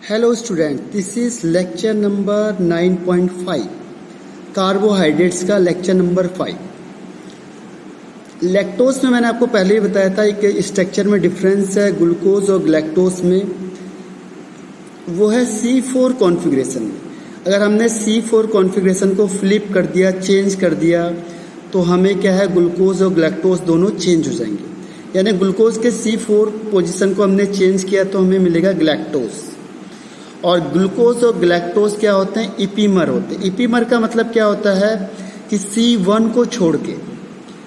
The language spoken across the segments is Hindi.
Hello student, this is lecture number 9.5 carbohydrates का लेक्चर नंबर 5। लैक्टोज में मैंने आपको पहले ही बताया था कि स्ट्रक्चर में डिफरेंस है ग्लूकोज और ग्लैक्टोज में, वो है C4 कॉन्फ़िगरेशन में। अगर हमने C4 कॉन्फ़िगरेशन को फ्लिप कर दिया, चेंज कर दिया, तो हमें क्या है, ग्लूकोज और ग्लैक्टोज दोनों चेंज हो जाएंगे। यानी ग्लूकोज के C4 पोजीशन को हमने चेंज किया तो हमें मिलेगा ग्लैक्टोज। और ग्लूकोज और ग्लैक्टोज क्या होते हैं, इपीमर होते हैं। इपीमर का मतलब क्या होता है कि C1 को छोड़ के,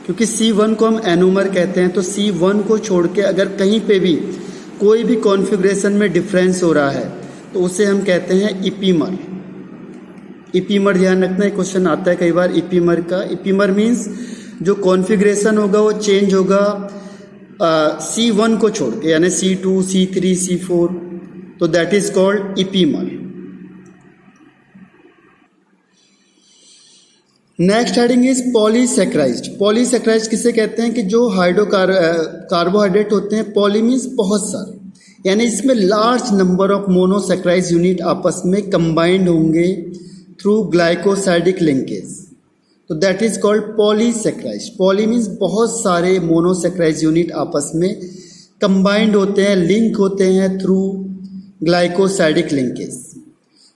क्योंकि C1 को हम एनोमर कहते हैं, तो C1 को छोड़ के अगर कहीं पे भी कोई भी कॉन्फ़िगरेशन में डिफरेंस हो रहा है तो उसे हम कहते हैं इपीमर। इपीमर ध्यान रखना, एक क्वेश्चन आता है कई बार इपीमर का। इपीमर मीन्स जो कॉन्फ़िगरेशन होगा वो चेंज होगा C1 को छोड़ के, यानी C2, C3, C4, तो that is called epimer. Next heading is polysaccharides. Polysaccharides किसे कहते हैं कि जो कार्बोहाइड्रेट होते हैं, पॉली मीन्स बहुत सारे, यानी इसमें large number of monosaccharides unit आपस में कंबाइंड होंगे थ्रू ग्लाइकोसाइडिक लिंकेज, तो that is called polysaccharides. Poly means बहुत सारे मोनोसेक्राइज यूनिट आपस में कंबाइंड होते हैं, लिंक होते हैं थ्रू ग्लाइकोसाइडिक लिंकेज।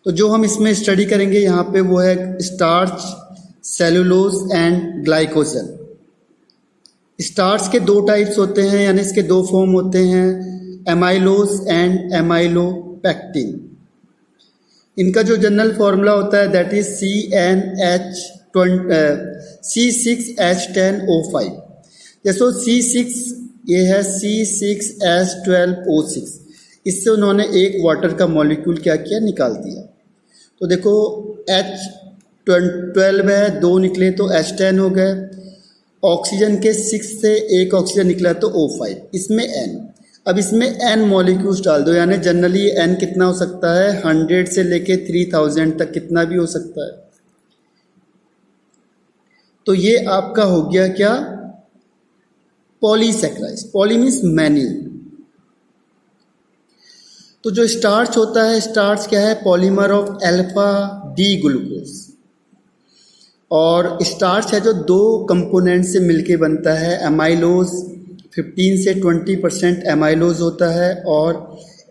तो जो हम इसमें स्टडी करेंगे यहाँ पे वो है starch, cellulose and glycogen. Starch के दो टाइप्स होते हैं, यानी इसके दो फॉर्म होते हैं, एमाइलोज एंड एमाइलोपेक्टिन। इनका जो जनरल फॉर्मूला होता है दैट इज C6H10O5। जैसो C6 ये है C6H12O6, इससे उन्होंने एक वाटर का मॉलिक्यूल क्या किया, निकाल दिया। तो देखो H12 है, दो निकले तो H10 हो गए। ऑक्सीजन के 6 से एक ऑक्सीजन निकला तो O5, इसमें N। अब इसमें N मॉलिक्यूल्स डाल दो, यानी जनरली N कितना हो सकता है, 100 से लेके 3000 तक कितना भी हो सकता है। तो ये आपका हो गया क्या, पॉलीसेक्राइज। Poly means many. तो जो स्टार्च होता है, स्टार्च क्या है, polymer of alpha D glucose. और स्टार्च है जो दो कंपोनेंट से मिलके बनता है। एमाइलोज 15 से 20% एमाइलोज होता है और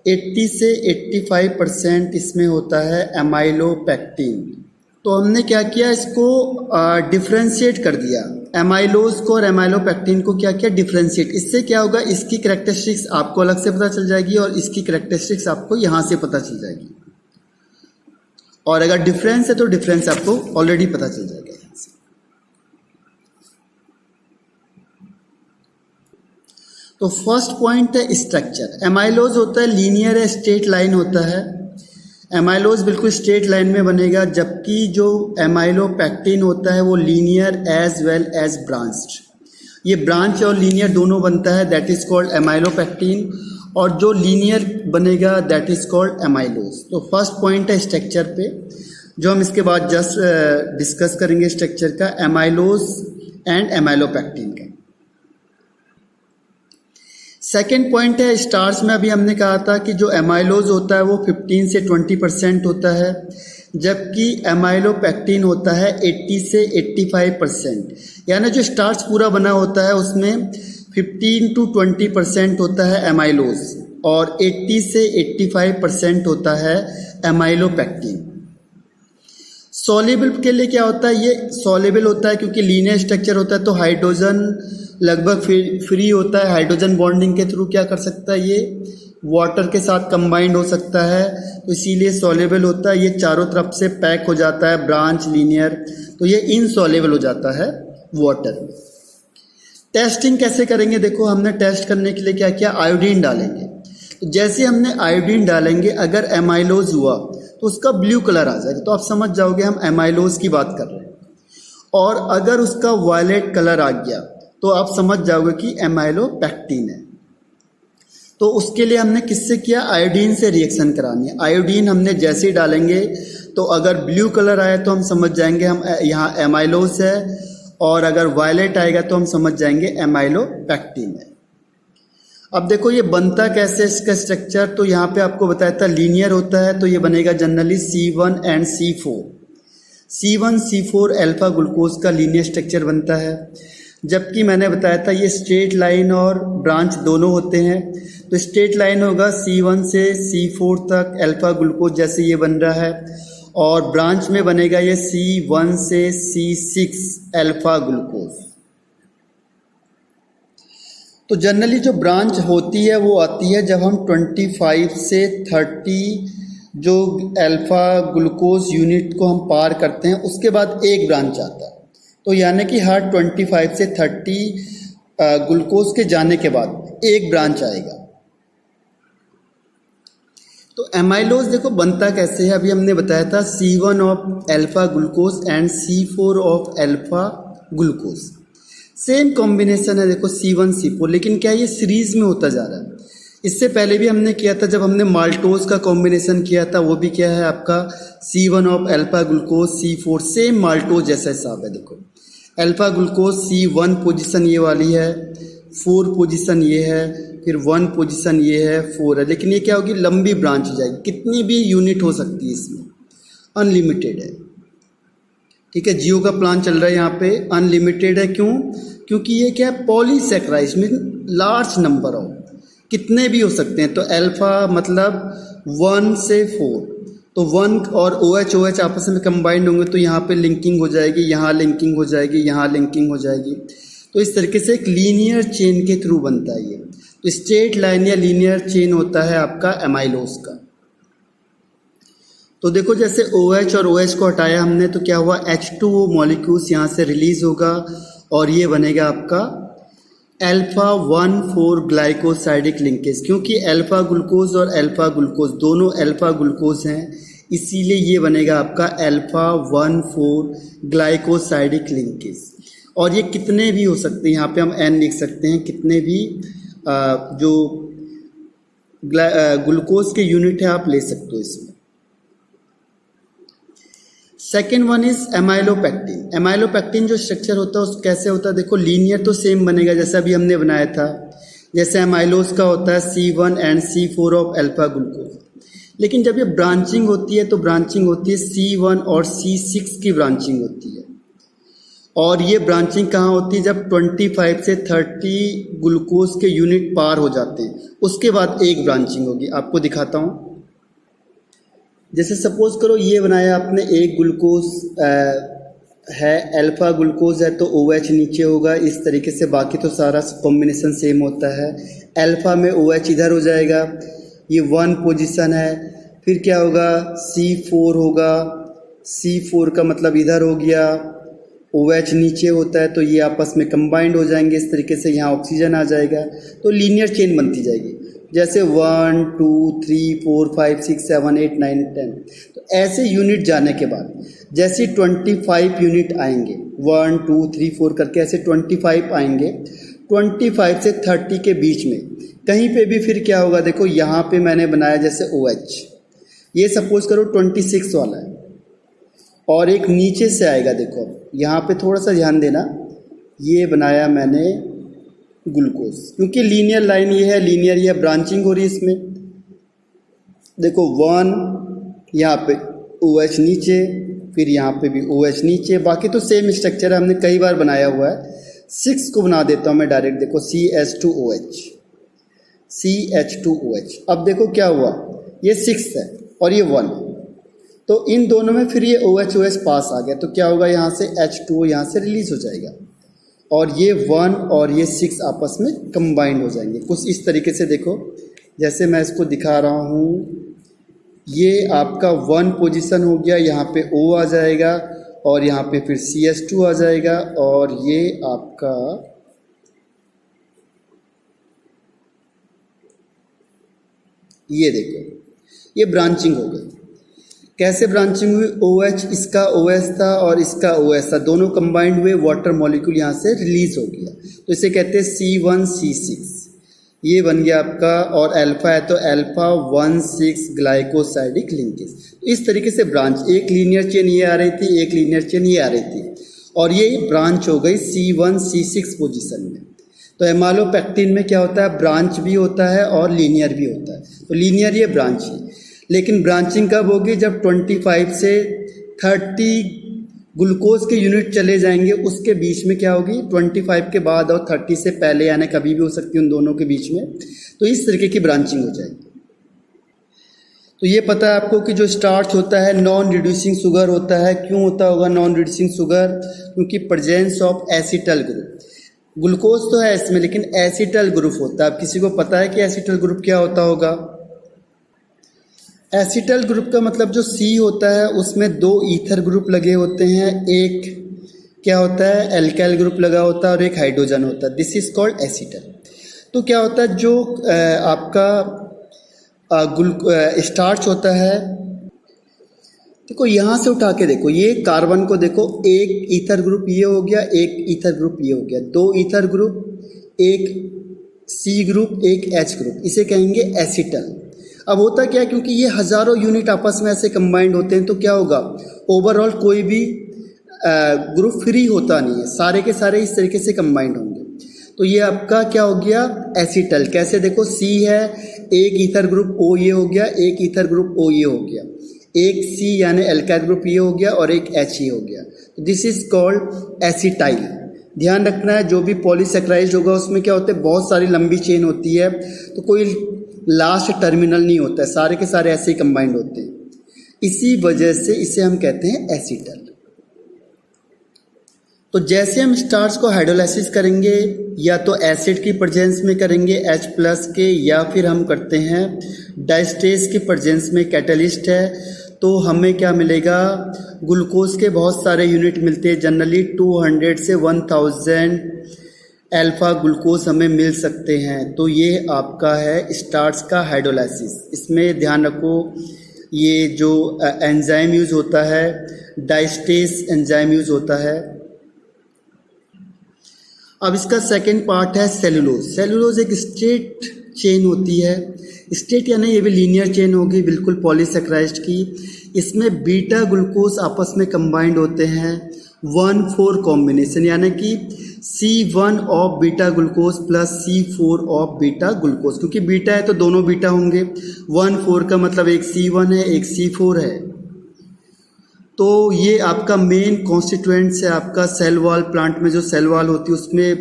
80 से 85% इसमें होता है एमाइलोपेक्टिन। तो हमने क्या किया, इसको डिफ्रेंशिएट कर दिया, एमाइलोज को और एमाइलोपेक्टिन को क्या किया, डिफ्रेंशिएट। इससे क्या होगा, इसकी कैरेक्टरिस्टिक्स आपको अलग से पता चल जाएगी और इसकी कैरेक्टरिस्टिक्स आपको यहाँ से पता चल जाएगी। और अगर डिफरेंस है तो डिफरेंस आपको ऑलरेडी पता चल जाएगा यहाँ से। तो फर्स्ट पॉइंट है स्ट्रक्चर। एमाइलोज होता है लीनियर है, स्ट्रेट लाइन होता है। एमाइलोज बिल्कुल स्ट्रेट लाइन में बनेगा, जबकि जो एमाइलोपेक्टिन होता है वो linear as well as branched. ये ब्रांच और लीनियर दोनों बनता है, दैट इज कॉल्ड एमाइलोपेक्टिन। और जो लीनियर बनेगा दैट इज कॉल्ड एमाइलोज। तो फर्स्ट पॉइंट है स्ट्रक्चर पे, जो हम इसके बाद जस्ट डिस्कस करेंगे स्ट्रक्चर का, एमाइलोज एंड एमाइलोपेक्टिन का। सेकेंड पॉइंट है स्टार्च में, अभी हमने कहा था कि जो एमाइलोज होता है वो 15 से 20% होता है, जबकि एमाइलोपेक्टिन होता है 80 से 85%। यानी जो स्टार्च पूरा बना होता है उसमें 15 to 20% होता है एमाइलोज और 80 से 85% होता है एमाइलोपेक्टिन। सॉल्युबल के लिए क्या होता है, ये सॉल्युबल होता है क्योंकि लीनियर स्ट्रक्चर होता है, तो हाइड्रोजन लगभग फ्री होता है। हाइड्रोजन बॉन्डिंग के थ्रू क्या कर सकता है, ये वाटर के साथ कंबाइंड हो सकता है, तो इसीलिए सॉल्युबल होता है। ये चारों तरफ से पैक हो जाता है, ब्रांच लीनियर, तो ये इनसॉल्युबल हो जाता है वाटर में। टेस्टिंग कैसे करेंगे, देखो हमने टेस्ट करने के लिए क्या किया, आयोडीन डालेंगे। तो जैसे हमने आयोडीन डालेंगे, अगर एमाइलोज हुआ तो उसका ब्लू कलर आ जाएगा, तो आप समझ जाओगे हम एमाइलोज की बात कर रहे हैं। और अगर उसका वायलेट कलर आ गया तो आप समझ जाओगे कि एमाइलोपेक्टिन है। तो उसके लिए हमने किससे किया, आयोडीन से रिएक्शन करानी है। आयोडीन हमने जैसे ही डालेंगे तो अगर ब्लू कलर आया तो हम समझ जाएंगे हम यहाँ एमाइलोज है, और अगर वायलेट आएगा तो हम समझ जाएंगे एमाइलोपेक्टिन है। अब देखो ये बनता कैसे इसका स्ट्रक्चर, तो यहाँ पे आपको बताया था लीनियर होता है, तो ये बनेगा generally C1 and C4। C1 C4 alpha glucose का लीनियर स्ट्रक्चर बनता है, जबकि मैंने बताया था ये स्ट्रेट लाइन और ब्रांच दोनों होते हैं। तो स्ट्रेट लाइन होगा C1 से C4 तक अल्फा ग्लूकोज जैसे ये बन रहा है, और ब्रांच में बनेगा ये C1 से C6 अल्फा ग्लूकोज। तो जनरली जो ब्रांच होती है वो आती है जब हम 25 से 30 जो अल्फा ग्लूकोज यूनिट को हम पार करते हैं, उसके बाद एक ब्रांच आता है। तो यानी कि हर 25 से 30 ग्लूकोज के जाने के बाद एक ब्रांच आएगा। तो एमाइलोज देखो बनता कैसे है, अभी हमने बताया था C1 of alpha glucose and C4 of alpha glucose. Same combination है देखो C1 C4, लेकिन क्या ये सीरीज में होता जा रहा है। इससे पहले भी हमने किया था, जब हमने माल्टोज का कॉम्बिनेशन किया था, वो भी क्या है आपका C1 of alpha glucose C4, same maltose जैसा हिसाब है। देखो अल्फा ग्लूकोज C1 पोजीशन ये वाली है, 4 पोजीशन ये है, फिर 1 पोजीशन ये है, 4 है, लेकिन ये क्या होगी लंबी ब्रांच हो जाएगी, कितनी भी यूनिट हो सकती है इसमें, अनलिमिटेड है। ठीक है, जियो का प्लान चल रहा है यहाँ पे, अनलिमिटेड है। क्यों? क्योंकि ये क्या है पॉलीसेक्राइड्स में लार्ज नंबर ऑफ, कितने भी हो सकते हैं। तो अल्फा मतलब 1 से 4, तो 1 और OH आपस में कंबाइंड होंगे, तो यहाँ पे लिंकिंग हो जाएगी, यहाँ लिंकिंग हो जाएगी, यहाँ लिंकिंग हो जाएगी। तो इस तरीके से एक लीनियर चेन के थ्रू बनता है ये। तो स्ट्रेट लाइन या लीनियर चेन होता है आपका एमाइलोज का। तो देखो जैसे OH और OH को हटाया हमने, तो क्या हुआ H2O मॉलिक्यूल्स यहाँ से रिलीज होगा, और ये बनेगा आपका अल्फा 1,4 ग्लाइकोसाइडिक लिंकेज। क्योंकि अल्फा ग्लूकोज और अल्फा ग्लूकोज दोनों अल्फा ग्लूकोज हैं, इसीलिए ये बनेगा आपका अल्फा 1,4 ग्लाइकोसाइडिक लिंकेज। और ये कितने भी हो सकते हैं, यहाँ पे हम N लिख सकते हैं, कितने भी जो ग्लूकोज के यूनिट है आप ले सकते हो इसमें। Second one is amylopectin. Amylopectin जो स्ट्रक्चर होता है उस कैसे होता है, देखो लीनियर तो सेम बनेगा जैसा अभी हमने बनाया था, जैसे एमाइलोज का होता है C1 and C4 of alpha glucose. लेकिन जब ये ब्रांचिंग होती है तो ब्रांचिंग होती है C1 और C6 की ब्रांचिंग होती है। और ये ब्रांचिंग कहाँ होती है, जब 25 से 30 ग्लूकोज के यूनिट पार हो जाते हैं, उसके बाद एक ब्रांचिंग होगी। आपको दिखाता हूँ, जैसे सपोज करो ये बनाया आपने, एक ग्लूकोज है, अल्फा ग्लूकोज है, तो OH नीचे होगा इस तरीके से, बाकी तो सारा कॉम्बिनेशन सेम होता है। अल्फा में OH इधर हो जाएगा, ये 1 पोजीशन है, फिर क्या होगा C4 होगा, C4 का मतलब इधर हो गया, OH नीचे होता है, तो ये आपस में कंबाइंड हो जाएंगे इस तरीके से, यहाँ ऑक्सीजन आ जाएगा, तो लीनियर चेन बनती जाएगी। जैसे 1 2 3 4 5 6 7 8 9 10। तो ऐसे यूनिट जाने के बाद जैसे 25 यूनिट आएंगे, 1 2 3 4 करके ऐसे 25 आएंगे, 25 से 30 के बीच में कहीं पे भी फिर क्या होगा, देखो यहाँ पे मैंने बनाया जैसे OH, ये सपोज करो 26 वाला है, और एक नीचे से आएगा, देखो यहाँ पे थोड़ा सा ध्यान देना, ये बनाया मैंने ग्लूकोज, क्योंकि लीनियर लाइन ये है, लीनियर ये ब्रांचिंग हो रही है इसमें। देखो 1 यहाँ पे OH नीचे, फिर यहाँ पे भी OH नीचे, बाकी तो सेम स्ट्रक्चर है, हमने कई बार बनाया हुआ है। 6 को बना देता हूँ मैं डायरेक्ट, देखो CH2OH, CH2OH। अब देखो क्या हुआ, ये 6 है और ये 1, तो इन दोनों में फिर ये OH पास आ गया, तो क्या होगा यहाँ से H2O यहाँ से रिलीज हो जाएगा, और ये 1 और ये 6 आपस में कंबाइंड हो जाएंगे कुछ इस तरीके से। देखो जैसे मैं इसको दिखा रहा हूँ, ये आपका 1 पोजीशन हो गया, यहाँ पे O आ जाएगा, और यहाँ पे फिर CH2 आ जाएगा, और ये आपका ये देखो ये ब्रांचिंग हो गई। कैसे ब्रांचिंग हुई, OH इसका OS था और इसका OS था, दोनों कंबाइंड हुए, वाटर मॉलिक्यूल यहाँ से रिलीज हो गया, तो इसे कहते हैं C1 C6, ये बन गया आपका। और अल्फा है तो अल्फा 1,6 ग्लाइकोसाइडिक लिंकेज। इस तरीके से ब्रांच, एक लीनियर चेन ये आ रही थी, एक लीनियर चेन ये आ रही थी, और ये ब्रांच हो गई C1 C6 पोजीशन में। तो एमालोपेक्टिन में क्या होता है, ब्रांच भी होता है और लीनियर भी होता है। तो लीनियर ये ब्रांच है, लेकिन ब्रांचिंग कब होगी, जब 25 से 30 ग्लूकोज के यूनिट चले जाएंगे, उसके बीच में क्या होगी, 25 के बाद और 30 से पहले, यानी कभी भी हो सकती है उन दोनों के बीच में। तो इस तरीके की ब्रांचिंग हो जाएगी। तो ये पता है आपको कि जो स्टार्च होता है नॉन रिड्यूसिंग शुगर होता है। क्यों होता होगा नॉन रिड्यूसिंग शुगर, क्योंकि presence of acetal group. Glucose तो है इसमें, लेकिन एसिटल ग्रुप होता है। अब किसी को पता है कि एसिटल ग्रुप क्या होता होगा? एसिटल ग्रुप का मतलब जो सी होता है उसमें 2 ईथर ग्रुप लगे होते हैं, एक क्या होता है एल्काइल ग्रुप लगा होता है और एक हाइड्रोजन होता है। This is called acetal. तो क्या होता है, जो आपका स्टार्च होता है, देखो यहाँ से उठा के देखो, ये कार्बन को देखो, एक ईथर ग्रुप ये हो गया, एक ईथर ग्रुप ये हो गया, 2 ईथर ग्रुप, एक सी ग्रुप, एक एच ग्रुप, इसे कहेंगे एसिटल। अब होता क्या है, क्योंकि ये हजारों यूनिट आपस में ऐसे कंबाइंड होते हैं, तो क्या होगा, ओवरऑल कोई भी ग्रुप फ्री होता नहीं है, सारे के सारे इस तरीके से कंबाइंड होंगे। तो ये आपका क्या हो गया, एसिटल। कैसे देखो, सी है, एक ईथर ग्रुप ओ ये हो गया, एक ईथर ग्रुप ओ ये हो गया, एक सी यानी एल्काइल ग्रुप ये हो गया और एक एच ये हो गया। This is called acetyl. ध्यान रखना है, जो भी पॉलीसेक्राइड होगा उसमें क्या होता है, बहुत सारी लंबी चेन होती है, तो कोई लास्ट टर्मिनल नहीं होता है, सारे के सारे ऐसे ही कंबाइंड होते हैं। इसी वजह से इसे हम कहते हैं एसिटल। तो जैसे हम स्टार्च को हाइड्रोलाइसिस करेंगे, या तो एसिड की प्रेजेंस में करेंगे H+ के, या फिर हम करते हैं डाइस्टेस की प्रेजेंस में, कैटलिस्ट है, तो हमें क्या मिलेगा, ग्लूकोज के बहुत सारे यूनिट मिलते हैं। जनरली 200 से 1000 अल्फा ग्लूकोज हमें मिल सकते हैं। तो ये आपका है स्टार्च का हाइड्रोलाइसिस। इसमें ध्यान रखो, ये जो एंजाइम यूज होता है, डाइस्टेस एंजाइम यूज होता है। अब इसका सेकंड पार्ट है सेलुलोज। सेलुलोज एक स्ट्रेट चेन होती है, स्ट्रेट यानी ये भी लीनियर चेन होगी बिल्कुल पॉलीसेक्राइड की। इसमें बीटा ग्लूकोज आपस में कंबाइंड होते हैं 1,4 कॉम्बिनेशन, यानी कि C1 of beta glucose plus C4 of beta glucose. क्योंकि बीटा है तो दोनों बीटा होंगे, 1,4 का मतलब एक C1 है एक C4 है। तो ये आपका मेन कॉन्स्टिट्यूएंट्स है आपका सेल वॉल। प्लांट में जो सेल वॉल होती है उसमें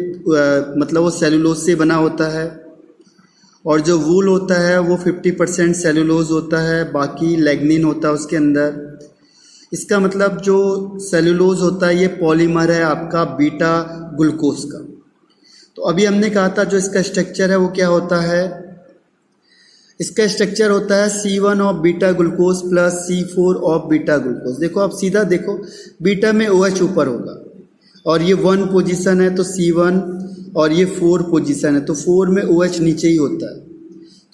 मतलब वो सेलुलोज से बना होता है, और जो वूल होता है वो 50% सेलुलोज होता है, बाकी लैग्निन होता है उसके अंदर। इसका मतलब जो सेलुलोज होता है ये पॉलीमर है आपका बीटा ग्लूकोज का। तो अभी हमने कहा था जो इसका स्ट्रक्चर है वो क्या होता है, इसका स्ट्रक्चर होता है C1 of beta glucose plus C4 of beta glucose. देखो आप सीधा देखो, बीटा में OH ऊपर होगा और ये 1 पोजीशन है तो C1, और ये 4 पोजीशन है तो 4 में OH नीचे ही होता है।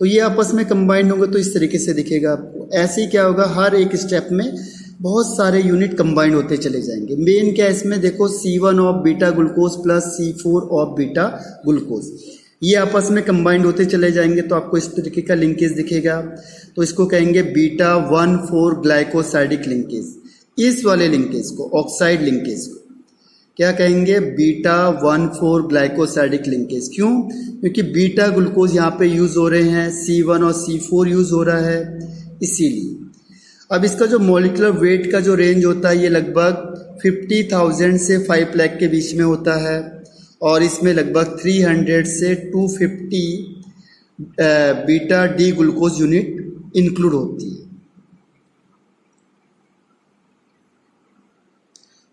तो ये आपस में कंबाइंड होंगे तो इस तरीके से दिखेगा आपको। ऐसे ही क्या होगा, हर एक स्टेप में बहुत सारे यूनिट कंबाइंड होते चले जाएंगे। मेन क्या है इसमें, देखो C1 of beta glucose plus C4 of beta glucose, ये आपस में कंबाइंड होते चले जाएंगे तो आपको इस तरीके का लिंकेज दिखेगा। तो इसको कहेंगे बीटा 1,4 ग्लाइकोसाइडिक लिंकेज। इस वाले लिंकेज को, ऑक्साइड लिंकेज को क्या कहेंगे, बीटा 1,4 ग्लाइकोसाइडिक लिंकेज। क्यों, क्योंकि बीटा ग्लूकोज यहाँ पे यूज हो रहे हैं, C1 और C4 यूज हो रहा है, इसीलिए। अब इसका जो मॉलिक्यूलर वेट का जो रेंज होता है ये लगभग 50,000 से 5 लाख के बीच में होता है, और इसमें लगभग 300 से 250 beta D glucose unit include होती है।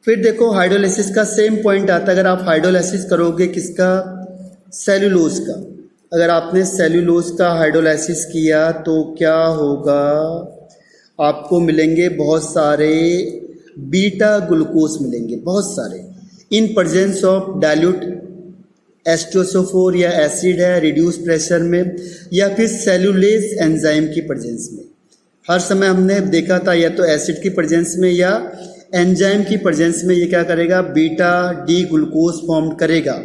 फिर देखो हाइड्रोलाइसिस का सेम पॉइंट आता है। अगर आप हाइड्रोलाइसिस करोगे किसका, सेलुलोज का, अगर आपने सेलुलोज का हाइड्रोलाइसिस किया तो क्या होगा, आपको मिलेंगे बहुत सारे बीटा ग्लूकोज मिलेंगे, बहुत सारे, in presence of dilute H2SO4 या एसिड है रिड्यूस प्रेशर में, या फिर सेलुलेज एंजाइम की प्रेजेंस में। हर समय हमने देखा था या तो एसिड की प्रेजेंस में या एंजाइम की प्रेजेंस में ये क्या करेगा, बीटा डी ग्लूकोज फॉर्म करेगा।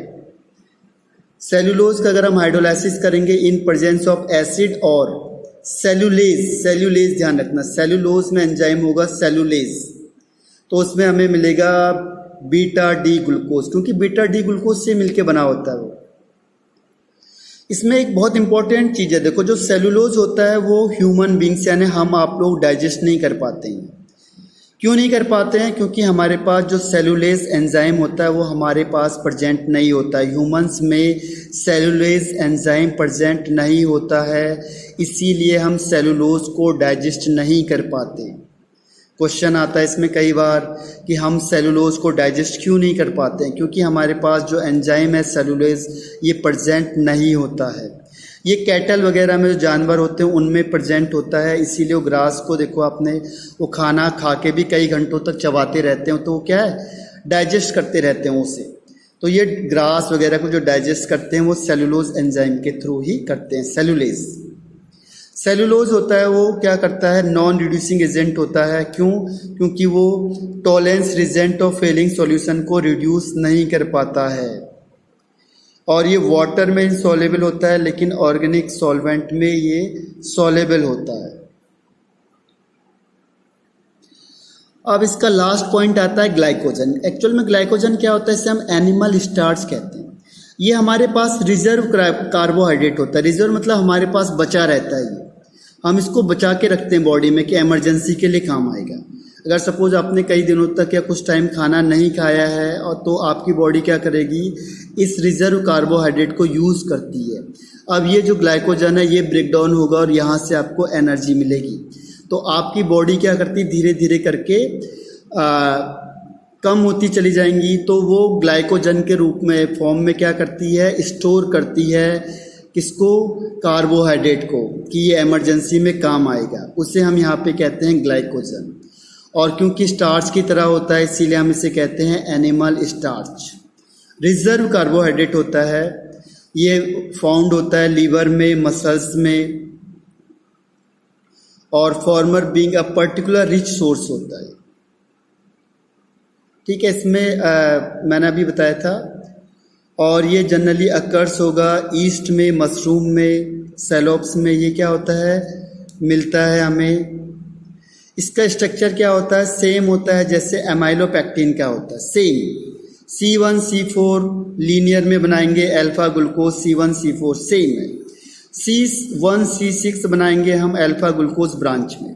सेलुलोज का अगर हम हाइड्रोलाइसिस करेंगे इन प्रेजेंस ऑफ एसिड और सेलुलेज, सेलुलेज ध्यान रखना, सेलुलोज में एंजाइम होगा सेलुलेज, तो उसमें हमें मिलेगा बीटा डी ग्लूकोज, क्योंकि बीटा डी ग्लूकोज से मिलके बना होता है वो। इसमें एक बहुत इंपॉर्टेंट चीज़ है, देखो जो सेलुलोज होता है वो ह्यूमन बींग्स यानी हम आप लोग डाइजेस्ट नहीं कर पाते हैं। क्यों नहीं कर पाते हैं? क्योंकि हमारे पास जो सेलुलेज एंजाइम होता है वो हमारे पास प्रेजेंट नहीं होता है। ह्यूमंस में सेलुलेज एंजाइम प्रेजेंट नहीं होता है, इसीलिए हम सेलुलोज को डाइजेस्ट नहीं कर पाते। क्वेश्चन आता है इसमें कई बार कि हम सेलुलोज को डाइजेस्ट क्यों नहीं कर पाते हैं? क्योंकि हमारे पास जो एंजाइम है सेलुलेज ये प्रेजेंट नहीं होता है। ये कैटल वगैरह में जो जानवर होते हैं उनमें प्रेजेंट होता है, इसीलिए वो ग्रास को देखो आपने, वो खाना खा के भी कई घंटों तक चबाते रहते हैं, तो वो क्या है, डाइजेस्ट करते रहते हैं उसे। तो ये ग्रास वगैरह को जो डाइजेस्ट करते हैं वो सेलुलोज एंजाइम के थ्रू ही करते हैं। सेलुलोज होता है वो क्या करता है, नॉन रिड्यूसिंग एजेंट होता है। क्यों? क्योंकि वो Tollens reagent of Fehling solution को रिड्यूस नहीं कर पाता है, और ये वाटर में इनसॉल्युबल होता है लेकिन ऑर्गेनिक सॉल्वेंट में ये सॉल्युबल होता है। अब इसका लास्ट पॉइंट आता है ग्लाइकोजन। एक्चुअल में ग्लाइकोजन क्या होता है, इसे हम एनिमल स्टार्च कहते हैं। ये हमारे पास रिजर्व कार्बोहाइड्रेट होता है। रिजर्व मतलब हमारे पास बचा रहता है, ये हम इसको बचा के रखते हैं बॉडी में कि इमरजेंसी के लिए काम आएगा। अगर सपोज आपने कई दिनों तक या कुछ टाइम खाना नहीं खाया है और तो आपकी बॉडी क्या करेगी, इस रिजर्व कार्बोहाइड्रेट को यूज़ करती है। अब ये जो ग्लाइकोजन है ये ब्रेक डाउन होगा और यहाँ से आपको एनर्जी मिलेगी। तो आपकी बॉडी क्या करती, धीरे धीरे करके कम होती चली जाएंगी, तो वो ग्लाइकोजन के रूप में फॉर्म में क्या करती है, स्टोर करती है किसको, कार्बोहाइड्रेट को, कि ये इमरजेंसी में काम आएगा। उसे हम यहाँ पे कहते हैं ग्लाइकोजन। और क्योंकि स्टार्च की तरह होता है इसीलिए हम इसे कहते हैं एनिमल स्टार्च। रिजर्व कार्बोहाइड्रेट होता है, ये फाउंड होता है लीवर में, मसल्स में, और farmer being a particular rich source होता है। ठीक है, इसमें मैंने अभी बताया था। और ये जनरली अकर्स होगा ईस्ट में, मशरूम में, सेलोप्स में। ये क्या होता है, मिलता है हमें। इसका स्ट्रक्चर क्या होता है, सेम होता है जैसे एमाइलोपेक्टिन का होता है, सेम। C1C4 लीनियर में बनाएंगे, अल्फा ग्लूकोज C1C4 सेम है। C1C6 बनाएंगे हम अल्फा ग्लूकोज ब्रांच में।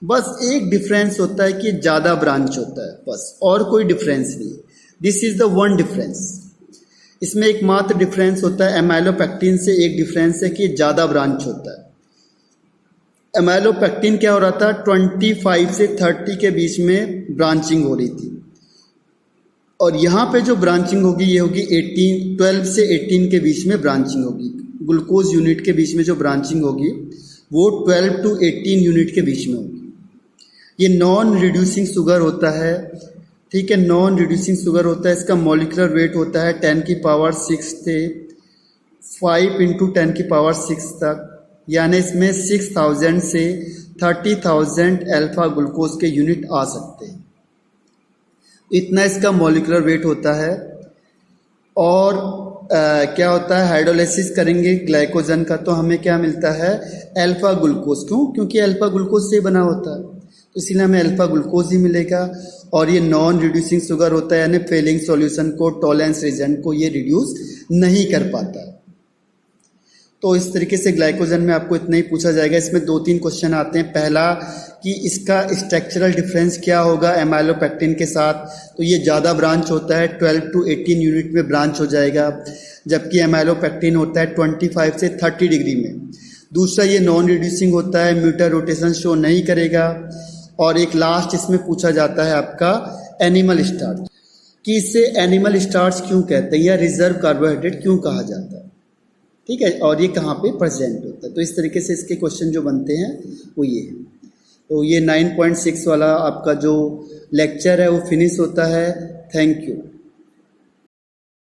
बस एक डिफरेंस होता है कि ज़्यादा ब्रांच होता है, बस, और कोई डिफरेंस नहीं। This is the one difference. इसमें एकमात्र डिफरेंस होता है एमाइलोपेक्टिन से, एक डिफरेंस है कि ज़्यादा ब्रांच होता है। एमाइलोपेक्टिन क्या हो रहा था, 25 से 30 के बीच में ब्रांचिंग हो रही थी, और यहाँ पे जो ब्रांचिंग होगी ये होगी 12 से 18 के बीच में ब्रांचिंग होगी। ग्लूकोज यूनिट के बीच में जो ब्रांचिंग होगी वो 12 to 18 यूनिट के बीच में होगी। ये नॉन रिड्यूसिंग शुगर होता है, ठीक है, नॉन रिड्यूसिंग शुगर होता है। इसका मॉलिक्यूलर वेट होता है 10⁶ से 5 × 10⁶ तक, यानी इसमें 6000 से 30,000 अल्फा ग्लूकोज के यूनिट आ सकते हैं, इतना इसका मॉलिक्यूलर वेट होता है। और क्या होता है, हाइड्रोलाइसिस करेंगे ग्लाइकोजन का तो हमें क्या मिलता है, अल्फा ग्लूकोज। क्यों? क्योंकि अल्फा ग्लूकोज से बना होता है, तो इसलिए हमें अल्फा ग्लूकोज ही मिलेगा। और ये नॉन रिड्यूसिंग शुगर होता है, यानी फेलिंग सॉल्यूशन को, टॉलेंस रीजन को ये रिड्यूस नहीं कर पाता है। तो इस तरीके से ग्लाइकोजन में आपको इतना ही पूछा जाएगा। इसमें 2-3 क्वेश्चन आते हैं। पहला कि इसका स्ट्रक्चरल डिफरेंस क्या होगा एमाइलोपेक्टिन के साथ, तो ये ज़्यादा ब्रांच होता है, 12 to 18 यूनिट में ब्रांच हो जाएगा, जबकि एमाइलोपेक्टिन होता है 25 से 30 डिग्री में। दूसरा, ये नॉन रिड्यूसिंग होता है, म्यूटर रोटेशन शो नहीं करेगा। और एक लास्ट इसमें पूछा जाता है आपका एनिमल स्टार्च, कि इसे एनिमल स्टार्च क्यों कहते हैं या रिजर्व कार्बोहाइड्रेट क्यों कहा जाता है, ठीक है, और ये कहाँ पे प्रेजेंट होता है। तो इस तरीके से इसके क्वेश्चन जो बनते हैं वो ये है। तो ये 9.6 वाला आपका जो लेक्चर है वो फिनिश होता है। Thank you.